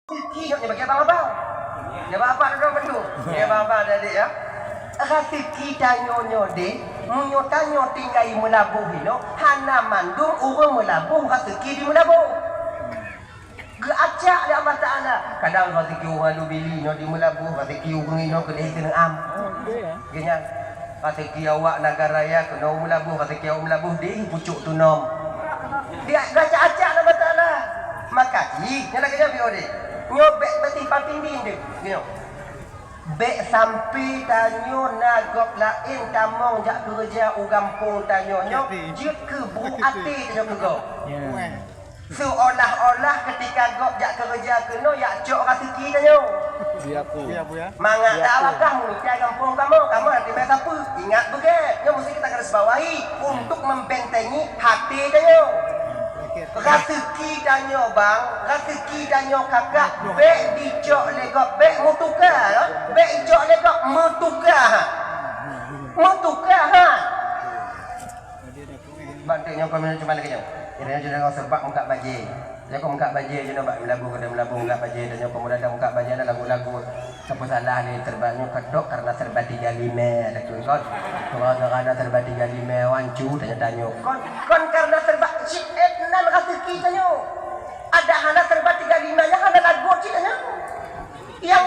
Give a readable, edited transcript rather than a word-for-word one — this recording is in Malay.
Rezeki bagi abang-abang. Ya bapak duduk betul. Ya bapak adik ya. Rezeki tanyonya dek, munyo tanyo tinggal melabuh hino, hana mandung urang melabuh rezeki di melabuh. Geacak dia Allah Taala. Kadang rezeki orang lu bili no di melabuh, rezeki urang ino kedai kena am. Genya. Rezeki awak negara raya kena melabuh, rezeki awak melabuh di pucuk tunom. Dia gacak-acak Allah Taala. Maka nyala kerja bio dek. Nyobek betimpang tinding dia. You know. Bek sampai tanyo nagok lain tamong jak kerja ugampung tanyo nyo jut ke buruk hati tanyo ke go. Seolah-olah ketika gok jak kerja keno yak cok rezeki tanyo. Iya bu ya. Mangat awakah muncai kampung kamu nanti mai siapa? Ingat beget. Nyo mesti kita garis bawahi untuk membentengi hati tanyo. Rezeki danyo bang, rezeki danyo kakak, bek dicok legok, bek mutukar, bek dicok legok mutukar, mutukar ha. Bantunya kau minum cuma lagi jauh. Ini sudah kau sebab muka baji. Jadi kau muka baji je nak melabu kena melabu muka baji dan kau mudah dah muka baji ada lagu-lagu. Siapa salah ni terbanyuk kedok karena serba 35 ada tu kon. Karena serba 35 wancu tanya-tanya. Kon karena serba nan rezeki tanyo. Ada hana serba 35 nya hana lagu cik tanyo. Yang